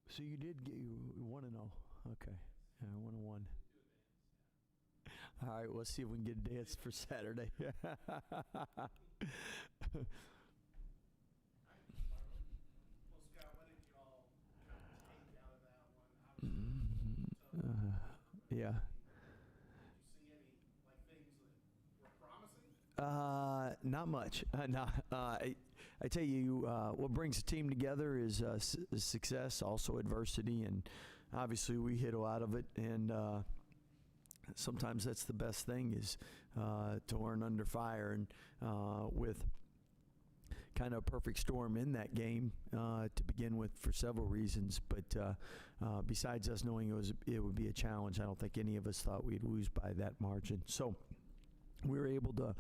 So you did get you 1-0. Okay. 1-1. All right, let's see if we can get a dance for Saturday. Yeah. Not much. I tell you, what brings the team together is success, also adversity, and obviously we hit a lot of it. And sometimes that's the best thing is to learn under fire. And with kind of a perfect storm in that game to begin with for several reasons. But besides us knowing it would be a challenge, I don't think any of us thought we'd lose by that margin. So we were able to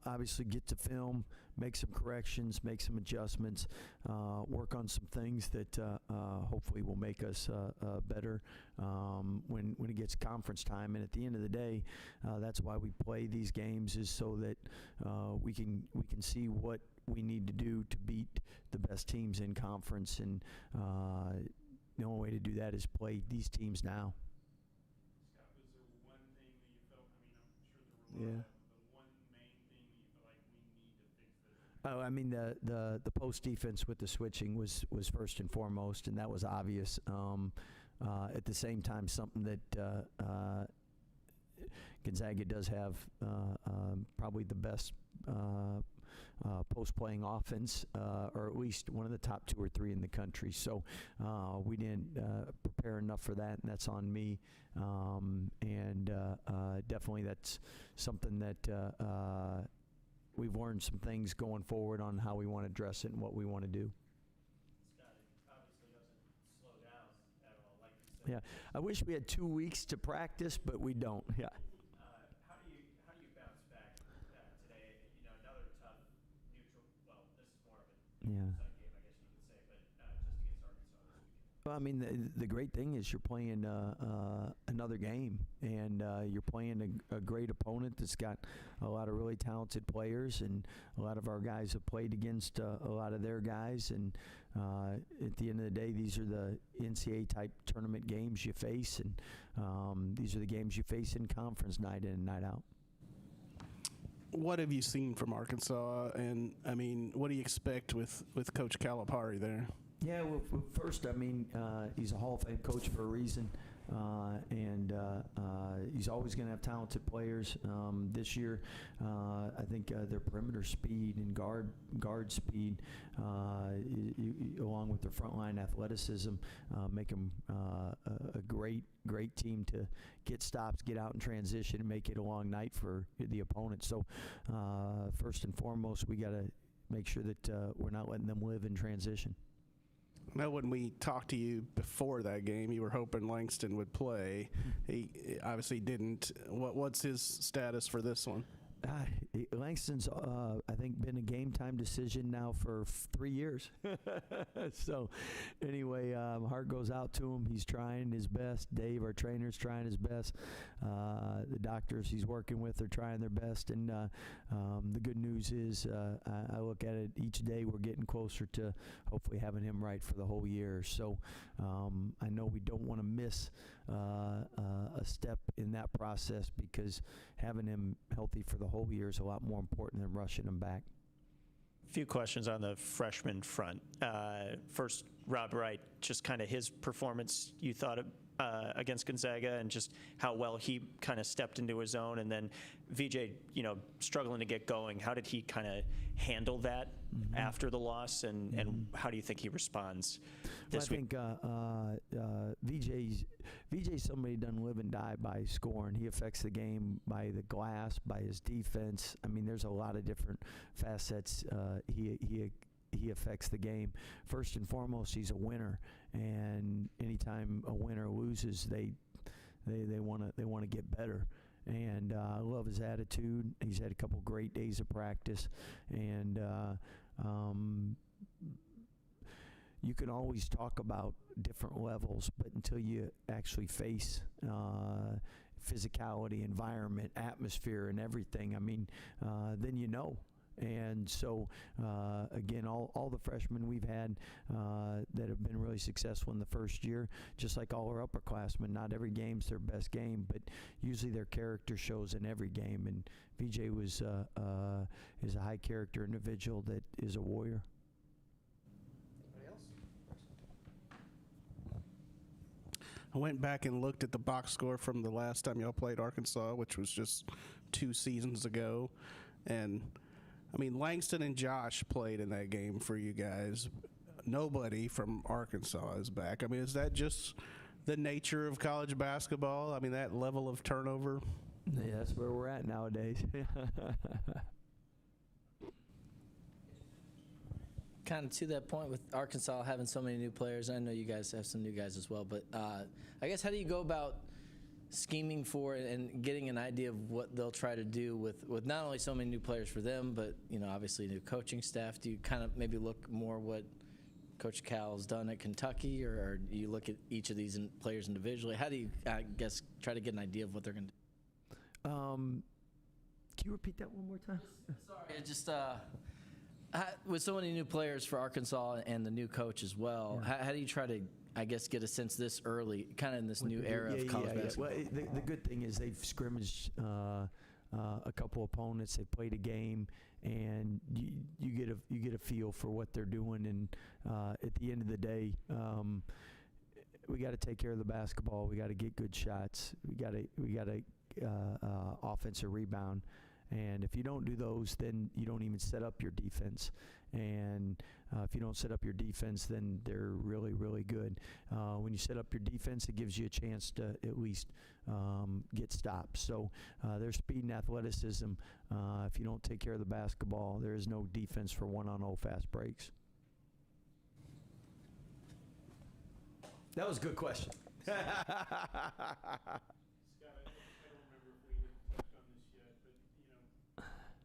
obviously get to film, make some corrections, make some adjustments, work on some things that hopefully will make us better when it gets conference time. And at the end of the day, that's why we play these games, is so that we can see what we need to do to beat the best teams in conference. And the only way to do that is play these teams now. Yeah. The one main thing that you feel like we need to fix this? Oh, I mean the post defense with the switching was first and foremost, and that was obvious. At the same time, something that Gonzaga does have probably the best post playing offense, or at least one of the top 2 or 3 in the country. So we didn't prepare enough for that, and that's on me. And definitely that's something that we've learned some things going forward on how we want to address it and what we want to do. Scott, it obviously doesn't slow down at all, like you said. Yeah, I wish we had 2 weeks to practice, but we don't. Yeah. How do you bounce back today? You know, another tough neutral. Well, this is more of a Yeah. side game, I guess you could say, but just against Arkansas this weekend. Well, I mean, the great thing is you're playing another game, and you're playing a great opponent that's got a lot of really talented players, and a lot of our guys have played against a lot of their guys. And at the end of the day, these are the NCAA-type tournament games you face, and these are the games you face in conference night in and night out. What have you seen from Arkansas, and I mean, what do you expect with Coach Calipari there? Yeah, well, first, I mean, he's a Hall of Fame coach for a reason, and he's always going to have talented players. This year, I think their perimeter speed and guard speed, along with their frontline athleticism, make them a great team to get stops, get out in transition, and make it a long night for the opponent. So, first and foremost, we got to make sure that we're not letting them live in transition. Now, when we talked to you before that game, you were hoping Langston would play. He obviously didn't. What's his status for this one? Langston's, I think, been a game time decision now for 3 years. So, anyway, heart goes out to him. He's trying his best. Dave, our trainer's trying his best. The doctors he's working with are trying their best. And the good news is, I look at it each day, we're getting closer to hopefully having him right for the whole year. So, I know we don't want to miss a step in that process, because having him healthy for the whole year is a lot more important than rushing him back. A few questions on the freshman front. First, Rob Wright, just kind of his performance you thought against Gonzaga, and just how well he kind of stepped into his own. And then VJ, struggling to get going. How did he kind of handle that after the loss, and how do you think he responds this week? I think VJ's somebody who doesn't live and die by scoring. He affects the game by the glass, by his defense. I mean, there's a lot of different facets. He affects the game. First and foremost, he's a winner, and anytime a winner loses, they want to get better. And I love his attitude. He's had a couple great days of practice, and you can always talk about different levels, but until you actually face physicality, environment, atmosphere, and everything, I mean, then you know. And so, again, all the freshmen we've had that have been really successful in the first year, just like all our upperclassmen, not every game's their best game, but usually their character shows in every game. And VJ is a high character individual that is a warrior. Anybody else? I went back and looked at the box score from the last time y'all played Arkansas, which was just 2 seasons ago. And, I mean, Langston and Josh played in that game for you guys. Nobody from Arkansas is back. I mean, is that just the nature of college basketball? I mean, that level of turnover? Yeah, that's where we're at nowadays. Kind of to that point with Arkansas having so many new players, I know you guys have some new guys as well, but I guess how do you go about scheming for and getting an idea of what they'll try to do with not only so many new players for them, but, you know, obviously new coaching staff? Do you kind of maybe look more what Coach Cal's done at Kentucky, or do you look at each of these players individually? How do you, I guess, try to get an idea of what they're going to do? Can you repeat that one more time? Sorry, it just with so many new players for Arkansas and the new coach as well, how do you try to, I guess, get a sense this early, kind of in this new era of college basketball? Well, the good thing is they've scrimmaged a couple opponents. They played a game, and you get a feel for what they're doing. And at the end of the day, we got to take care of the basketball. We got to get good shots. We got to offensive rebound. And if you don't do those, then you don't even set up your defense. And if you don't set up your defense, then they're really, really good. When you set up your defense, it gives you a chance to at least get stops. So their speed and athleticism, if you don't take care of the basketball, there is no defense for one-on-0 fast breaks. That was a good question. Scott, I don't remember if we had touched on this yet, but, you know,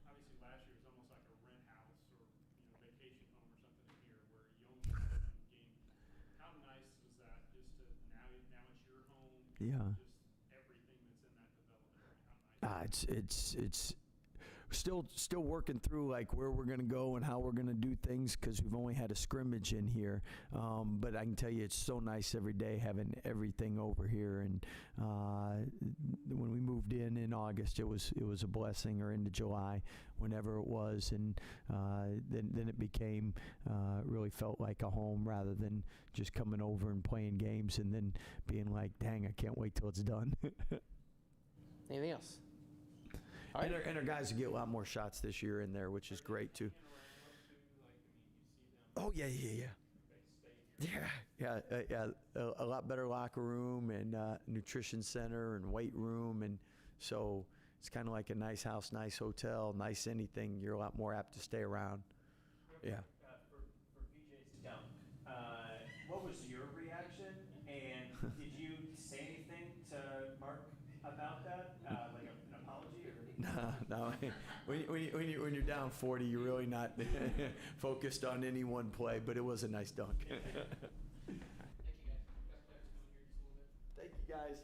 obviously last year was almost like a rent house or, you know, vacation home or something in here where you only played one game. How nice was that just to, now it's your home? Yeah. Just everything that's in that development. How nice. It's still working through like where we're going to go and how we're going to do things, because we've only had a scrimmage in here. But I can tell you, it's so nice every day having everything over here. And when we moved in August, it was a blessing, or into July, whenever it was. And then it became really felt like a home rather than just coming over and playing games and then being like, dang, I can't wait till it's done. Anything else? And our guys will get a lot more shots this year in there, which is great too. Oh yeah. A lot better locker room and nutrition center and weight room, and so it's kind of like a nice house, nice hotel, nice anything. You're a lot more apt to stay around. Yeah. For VJ's dunk, what was your reaction, and did you say anything to Mark about that, like an apology or? No. When you're down 40, you're really not focused on any one play, but it was a nice dunk. Thank you, guys.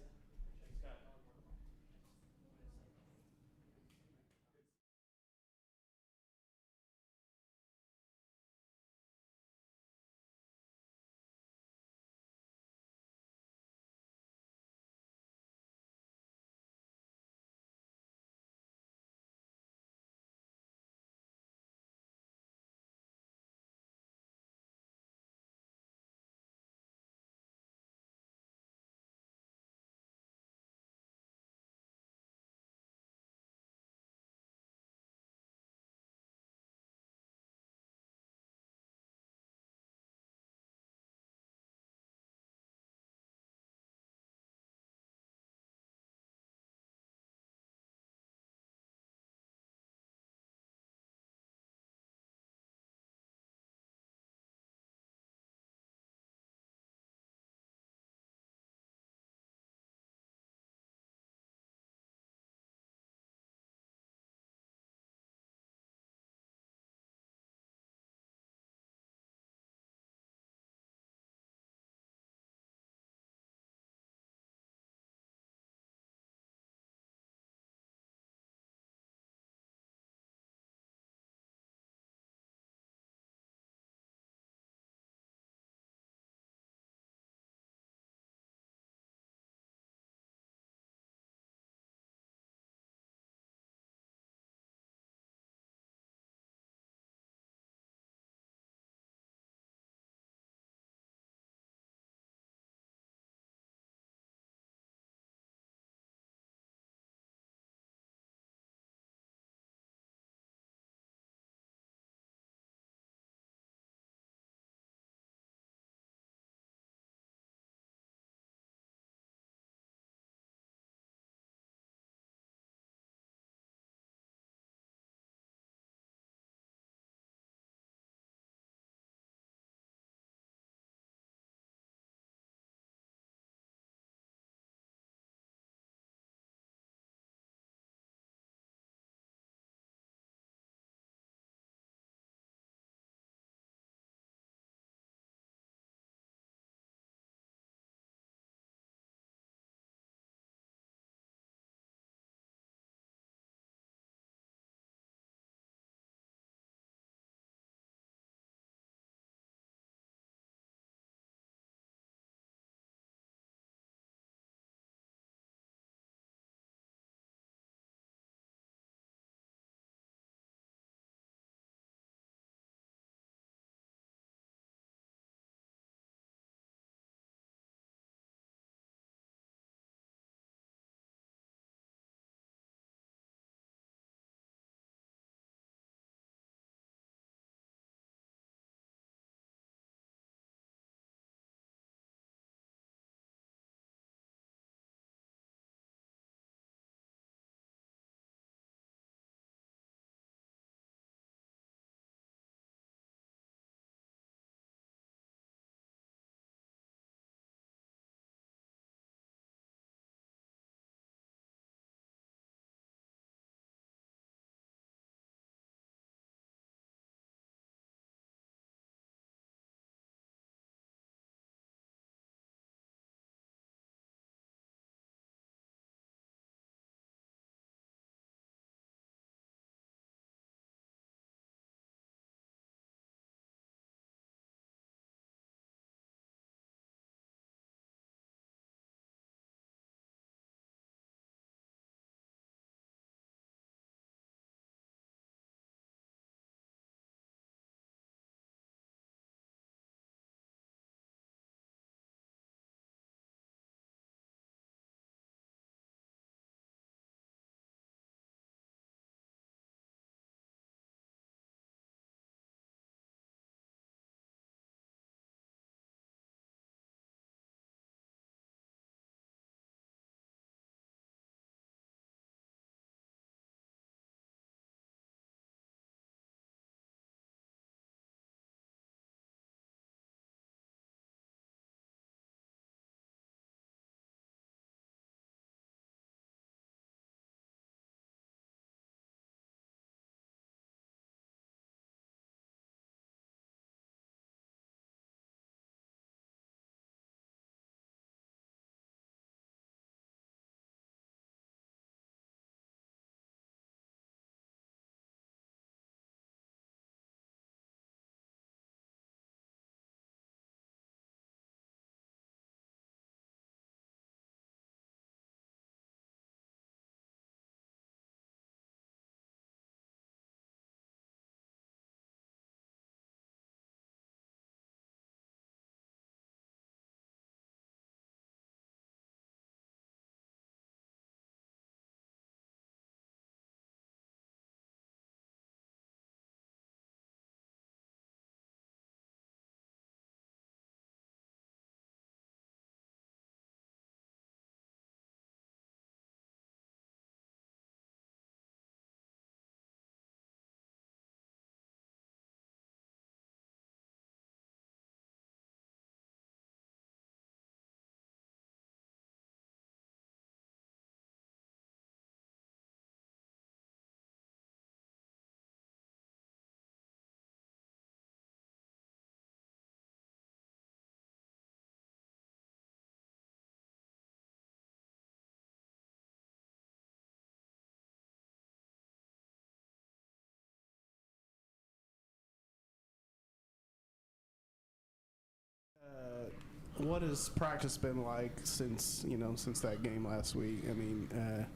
what has practice been like since that game last week? I mean,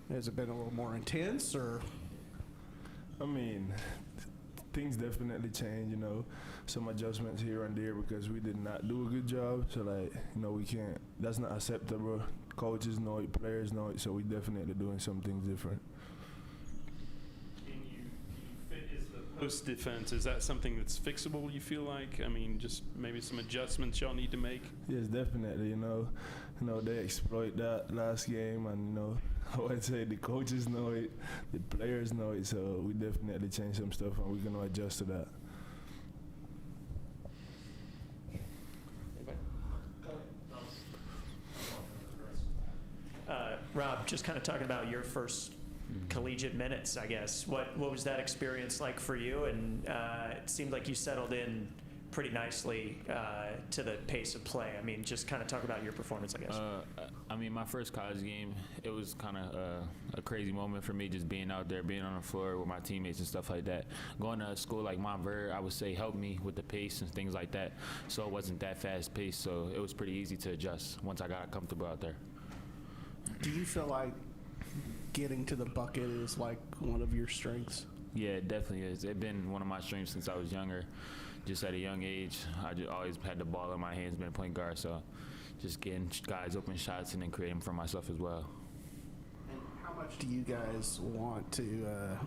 has it been a little more intense, or? I mean, things definitely change, some adjustments here and there because we did not do a good job. So, we can't, that's not acceptable. Coaches know it, players know it, so we definitely doing some things different. Can you fit, is the post defense, is that something that's fixable, you feel like? I mean, just maybe some adjustments y'all need to make? Yes, definitely, they exploit that last game, and, I would say the coaches know it, the players know it, so we definitely change some stuff and we're going to adjust to that. Rob, just kind of talking about your first collegiate minutes, I guess. What was that experience like for you? And it seemed like you settled in pretty nicely to the pace of play. I mean, just kind of talk about your performance, I guess. I mean, my first college game, it was kind of a crazy moment for me, just being out there, being on the floor with my teammates and stuff like that. Going to a school like Montverde, I would say, helped me with the pace and things like that. So it wasn't that fast paced, so it was pretty easy to adjust once I got comfortable out there. Do you feel like getting to the bucket is like one of your strengths? Yeah, it definitely is. It's been one of my strengths since I was younger. Just at a young age, I just always had the ball in my hands, been a point guard, so just getting guys open shots and then creating for myself as well. And how much do you guys want to,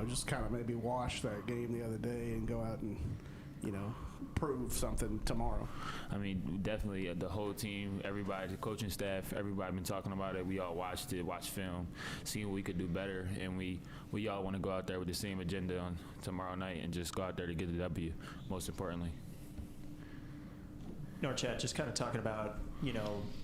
just kind of maybe wash that game the other day and go out and, prove something tomorrow? I mean, definitely the whole team, everybody, the coaching staff, everybody been talking about it. We all watched film, seeing what we could do better, and we all want to go out there with the same agenda on tomorrow night and just go out there to get the W, most importantly. Norchad, just kind of talking about,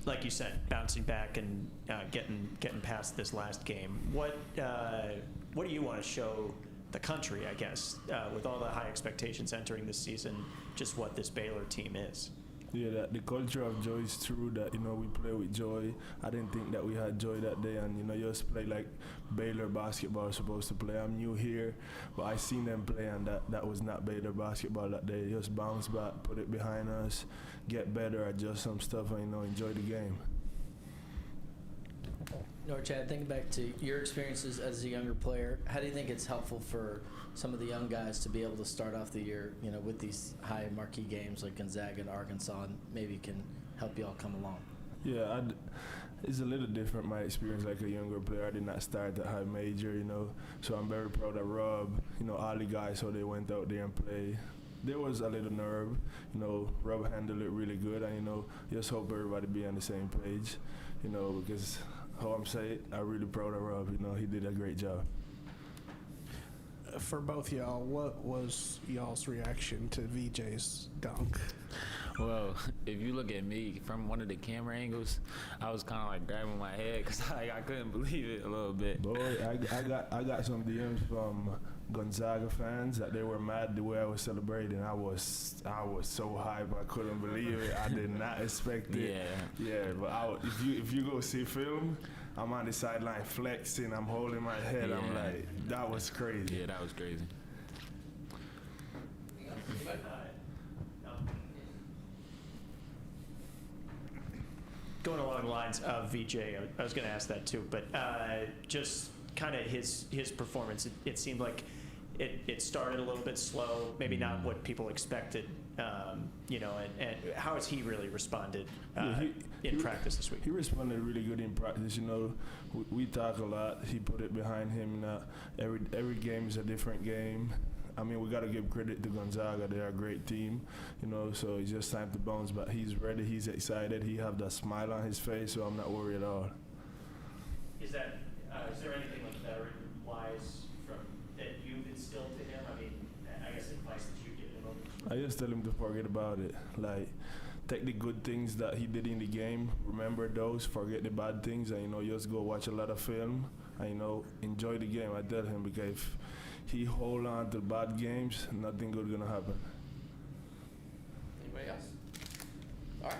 like you said, bouncing back and getting past this last game. What do you want to show the country, I guess, with all the high expectations entering this season, just what this Baylor team is? Yeah, the culture of joy is true, that, we play with joy. I didn't think that we had joy that day, and, you just play like Baylor basketball is supposed to play. I'm new here, but I seen them play, and that was not Baylor basketball that day. Just bounce back, put it behind us, get better, adjust some stuff, and, enjoy the game. Norchad, thinking back to your experiences as a younger player, how do you think it's helpful for some of the young guys to be able to start off the year, with these high marquee games like Gonzaga and Arkansas, and maybe can help you all come along? Yeah, it's a little different, my experience like a younger player. I did not start at high major, so I'm very proud of Rob, all the guys, so they went out there and played. There was a little nerve, Rob handled it really good, and, just hope everybody be on the same page, because how I'm saying, I'm really proud of Rob, he did a great job. For both y'all, what was y'all's reaction to VJ's dunk? Well, if you look at me from one of the camera angles, I was kind of like grabbing my head because I couldn't believe it a little bit. Boy, I got some DMs from Gonzaga fans that they were mad the way I was celebrating. I was so hyped, I couldn't believe it. I did not expect it. Yeah. But if you go see film, I'm on the sideline flexing. I'm holding my head. Yeah. I'm like, that was crazy. Yeah, that was crazy. Going along the lines of VJ, I was going to ask that too, but just kind of his performance, it seemed like it started a little bit slow, maybe not what people expected, and how has he really responded in practice this week? He responded really good in practice. We talk a lot. He put it behind him. Every game is a different game. I mean, we got to give credit to Gonzaga. They're a great team, so it's just time to bounce back. He's ready. He's excited. He have that smile on his face, so I'm not worried at all. Is there anything like that wise that you've instilled to him? I mean, I guess advice that you give him. I just tell him to forget about it. Like, take the good things that he did in the game, remember those, forget the bad things, and just go watch a lot of film, and enjoy the game. I tell him, because if he hold on to bad games, nothing good gonna happen. Anybody else? All right.